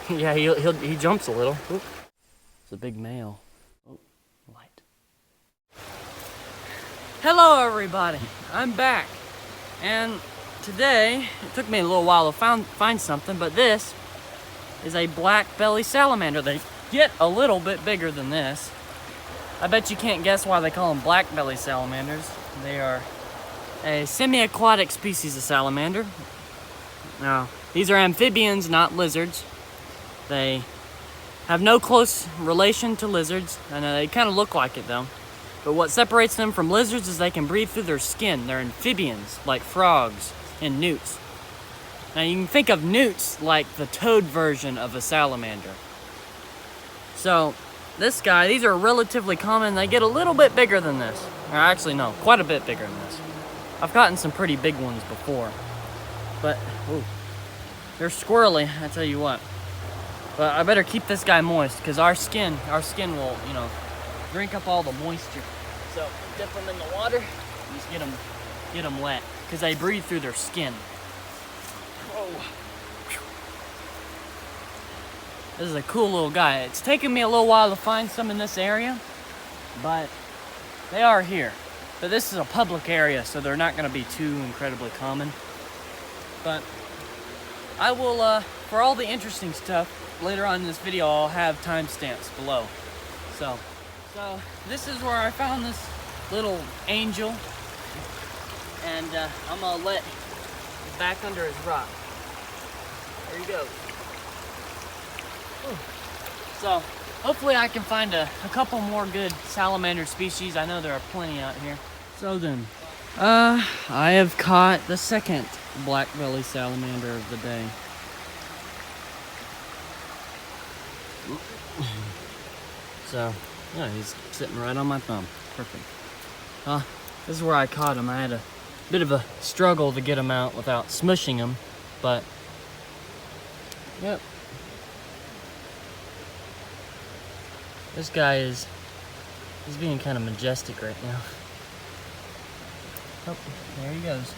Yeah, he jumps a little. Oop. It's a big male. Oh, light. Hello everybody, I'm back. And today, it took me a little while to find something, but this is a Blackbelly Salamander. They get a little bit bigger than this. I bet you can't guess why they call them Blackbelly Salamanders. They are a semi-aquatic species of salamander. Now, these are amphibians, not lizards. They have no close relation to lizards, and they kind of look like it though. But what separates them from lizards is they can breathe through their skin. They're amphibians, like frogs and newts. Now you can think of newts like the toad version of a salamander. So this guy, these are relatively common. They get a little bit bigger than this. Or actually no, quite a bit bigger than this. I've gotten some pretty big ones before. But, ooh, they're squirrely, I tell you what. But I better keep this guy moist, because our skin will, you know, drink up all the moisture. So dip them in the water, and just get them wet, because they breathe through their skin. Whoa. This is a cool little guy. It's taken me a little while to find some in this area, but they are here. But this is a public area, so they're not going to be too incredibly common. But I will, for all the interesting stuff, later on in this video, I'll have timestamps below. So this is where I found this little angel, and I'm gonna let it back under his rock. There he goes. Whew. So hopefully I can find a couple more good salamander species. I know there are plenty out here. So then, I have caught the second Blackbelly salamander of the day. So, yeah, he's sitting right on my thumb. Perfect. This is where I caught him. I had a bit of a struggle to get him out without smushing him, but, yep. This guy he's being kind of majestic right now. Oh, there he goes.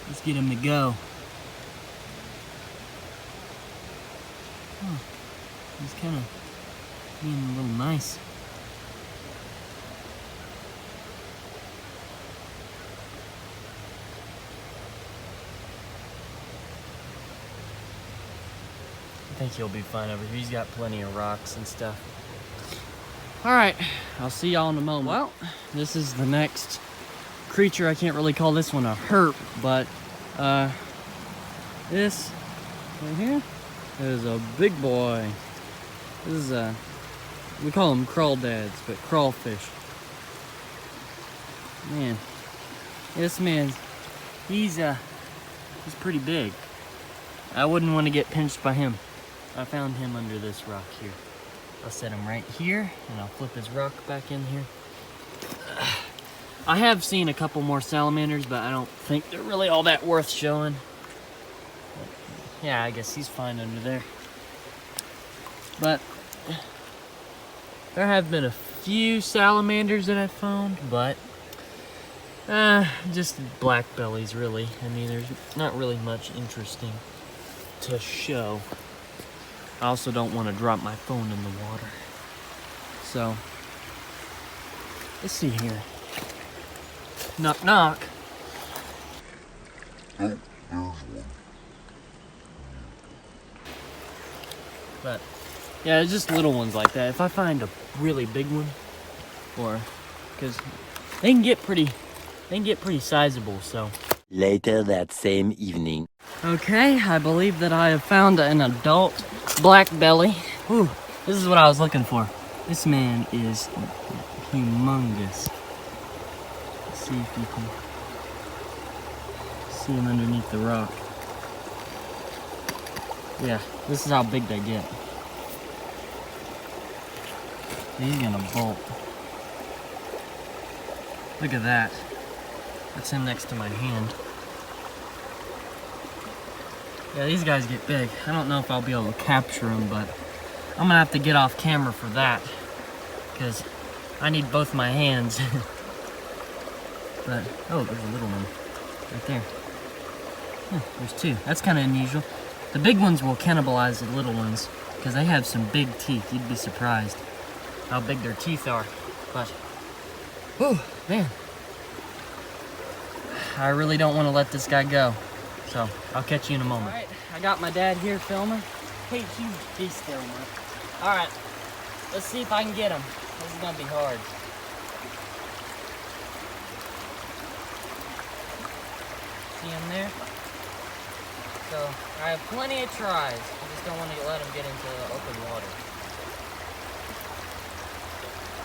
Let's get him to go. Oh, he's kind of being a little nice. I think he'll be fine over here. He's got plenty of rocks and stuff. Alright, I'll see y'all in a moment. Well, this is the next creature. I can't really call this one a herp, but this right here is a big boy. This is we call them crawdads, but crawfish. Man, this man, he's pretty big. I wouldn't want to get pinched by him. I found him under this rock here. I'll set him right here, and I'll flip his rock back in here. I have seen a couple more salamanders, but I don't think they're really all that worth showing. But, yeah, I guess he's fine under there. But there have been a few salamanders that I've found, but just blackbellies, really. I mean, there's not really much interesting to show. I also don't want to drop my phone in the water. So, let's see here. Knock, knock. Oh, there's one. But, yeah, it's just little ones like that. If I find a really big one, or, because they can get pretty sizable, so. Later that same evening. Okay, I believe that I have found an adult blackbelly. Whew, this is what I was looking for. This man is humongous. Let's see if you can see him underneath the rock. Yeah, this is how big they get. He's gonna bolt. Look at that. That's him next to my hand. Yeah, these guys get big. I don't know if I'll be able to capture them, but I'm gonna have to get off camera for that, because I need both my hands. But, oh, there's a little one right there. There's two. That's kind of unusual. The big ones will cannibalize the little ones because they have some big teeth. You'd be surprised how big their teeth are. But, whew, man. I really don't want to let this guy go. So, I'll catch you in a moment. All right, I got my dad here filming. Hey, you be still, man. All right, let's see if I can get him. This is gonna be hard. See him there? So, I have plenty of tries. I just don't want to let him get into the open water.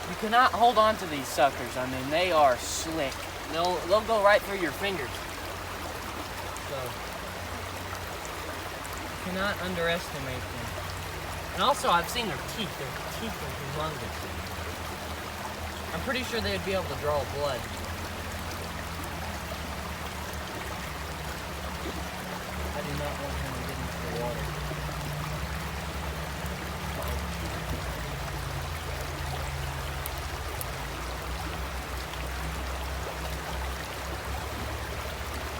You cannot hold on to these suckers. I mean, they are slick. They'll go right through your fingers. So, you cannot underestimate them. And also, I've seen their teeth. Their teeth are humongous. I'm pretty sure they'd be able to draw blood. I do not want him to get into the water.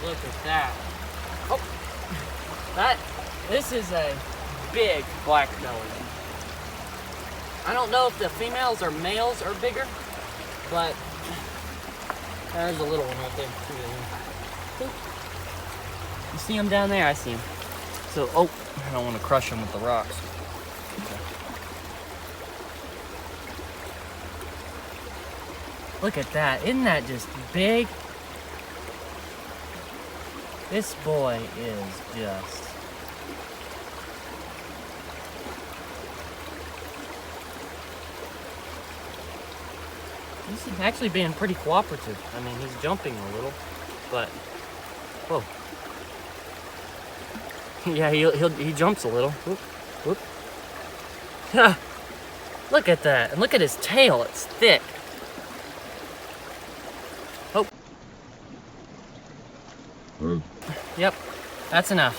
Look at that. Oh, this is a big black belly. I don't know if the females or males are bigger, but there's a little one right there. You see him down there? I see him. So, oh, I don't want to crush him with the rocks. Look at that. Isn't that just big? This boy is just... He's actually being pretty cooperative. I mean, he's jumping a little, but... Whoa. Yeah, he jumps a little. Whoop, whoop. Look at that. And look at his tail. It's thick. Oh. Yep, that's enough.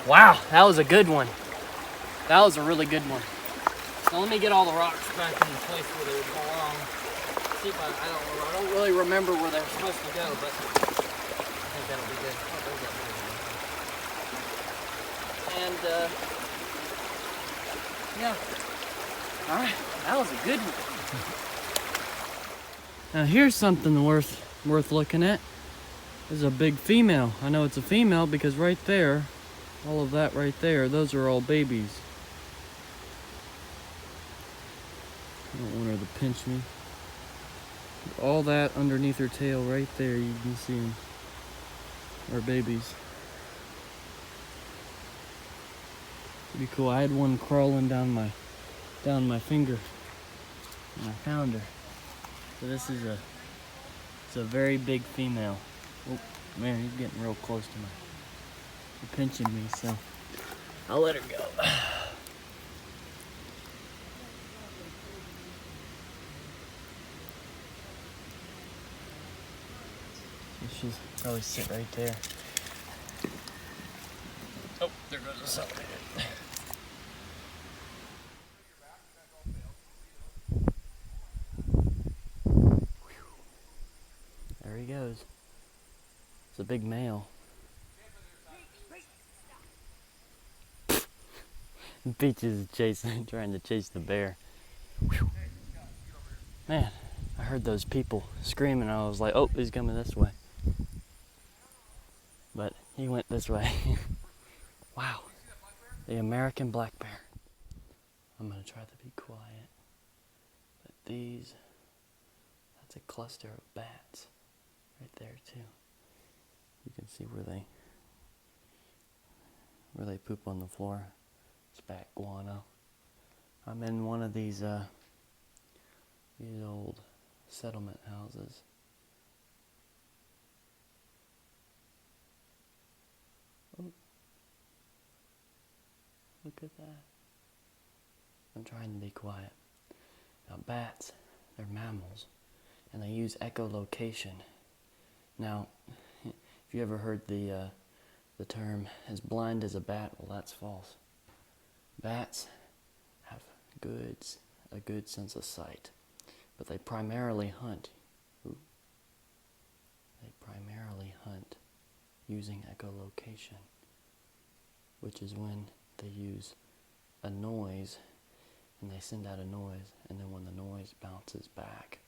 Wow, that was a good one. That was a really good one. So let me get all the rocks back in the place where they belong. See if I don't really remember where they're supposed to go, but I think that'll be good. Oh, there's that big one. And yeah. All right, that was a good one. Now here's something worth looking at. This is a big female. I know it's a female because right there, all of that right there, those are all babies. I don't want her to pinch me. All that underneath her tail right there, you can see them, are babies. Pretty cool. I had one crawling down my finger, and I found her. So this is it's a very big female. Oh man, he's getting real close to me. He's pinching me, so I'll let her go. She'll probably sit right there. Oh, there goes the salamander. There he goes. It's a big male. Peach is trying to chase the bear. Whew. Man, I heard those people screaming. I was like, oh, he's coming this way. But he went this way. Wow. The American black bear. I'm going to try to be quiet. But that's a cluster of bats right there too. You can see where they poop on the floor. It's bat guano. I'm in one of these old settlement houses. Oh. Look at that. I'm trying to be quiet. Now bats, they're mammals, and they use echolocation. Now, if you ever heard the term as blind as a bat, well, that's false. Bats have a good sense of sight, but they primarily hunt. They primarily hunt using echolocation, which is when they use a noise and they send out a noise, and then when the noise bounces back,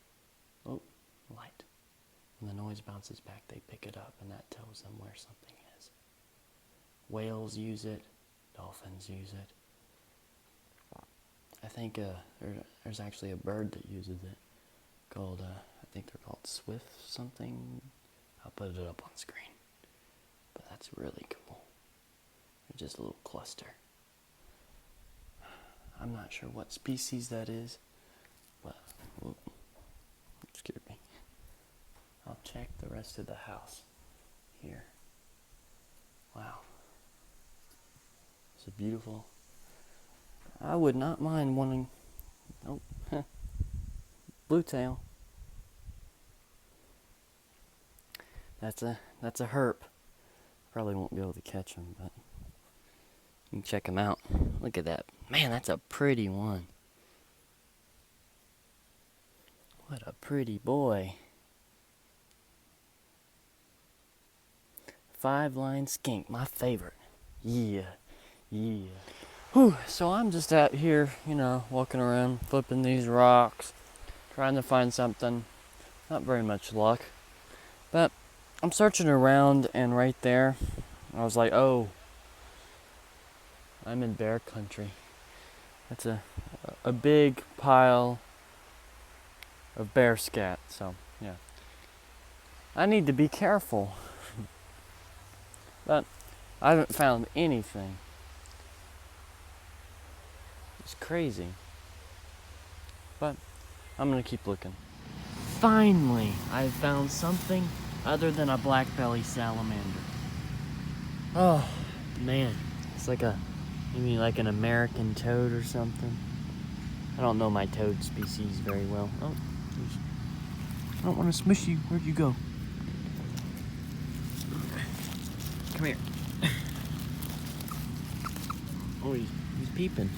oh, light. When the noise bounces back, they pick it up, and that tells them where something is. Whales use it, dolphins use it. I think there's actually a bird that uses it called, I think they're called swift something. I'll put it up on screen. But that's really cool. They're just a little cluster. I'm not sure what species that is, but whoop, it scared me. I'll check the rest of the house here. Wow. It's a beautiful. I would not mind wanting. Oh, blue tail. That's a herp. Probably won't be able to catch him, but you can check him out. Look at that. Man, that's a pretty one. What a pretty boy. 5-line skink, my favorite. Yeah. Whew, so I'm just out here, walking around, flipping these rocks, trying to find something. Not very much luck. But I'm searching around, and right there, I was like, oh, I'm in bear country. That's a big pile of bear scat, so, yeah. I need to be careful. But I haven't found anything. It's crazy. But I'm gonna keep looking. Finally, I found something other than a blackbelly salamander. Oh, man. It's like maybe like an American toad or something. I don't know my toad species very well. Oh, I don't want to smush you. Where'd you go? Come here. Oh, he's peeping.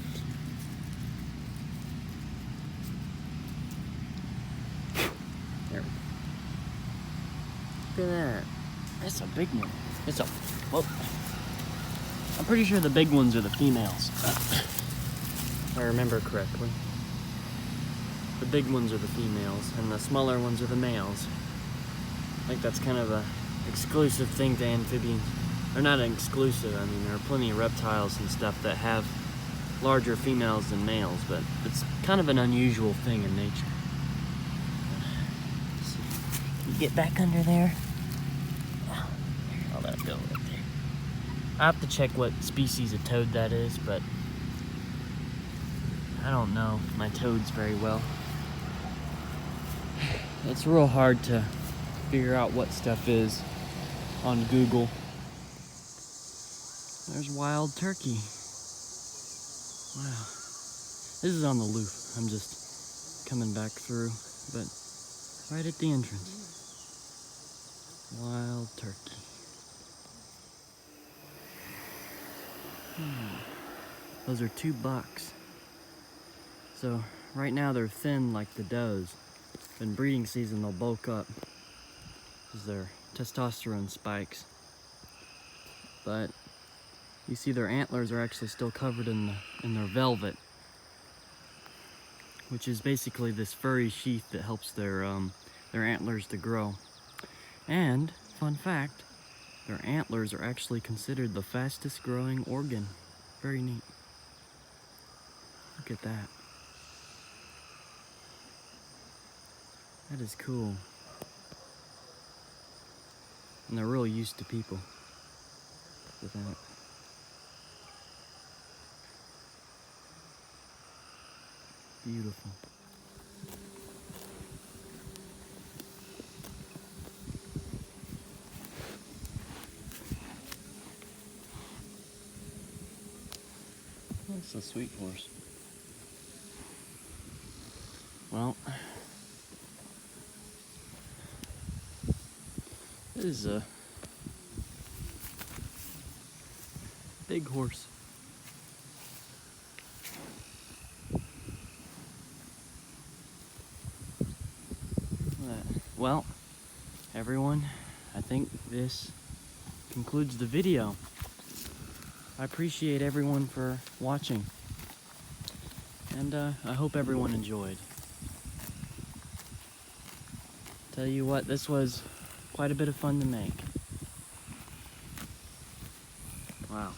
There we go. Look at that. That's a big one. Well, I'm pretty sure the big ones are the females. If I remember correctly. The big ones are the females, and the smaller ones are the males. I think that's kind of a exclusive thing to amphibians. Or not exclusive, I mean, there are plenty of reptiles and stuff that have larger females than males, but it's kind of an unusual thing in nature. You get back under there. I'll let it go right there. I have to check what species of toad that is, but I don't know my toads very well. It's real hard to figure out what stuff is on Google. There's wild turkey. Wow. This is on the loop. I'm just coming back through, but right at the entrance. Wild turkey. Those are 2 bucks. So right now they're thin like the does. In breeding season they'll bulk up because their testosterone spikes. But you see their antlers are actually still covered in their velvet, which is basically this furry sheath that helps their antlers to grow. And fun fact, their antlers are actually considered the fastest growing organ. Very neat. Look at that. That is cool. And they're real used to people with that. Beautiful. That's a sweet horse. Well, this is a big horse. Well, everyone, I think this concludes the video. I appreciate everyone for watching, and I hope everyone enjoyed. Tell you what, this was quite a bit of fun to make. Wow.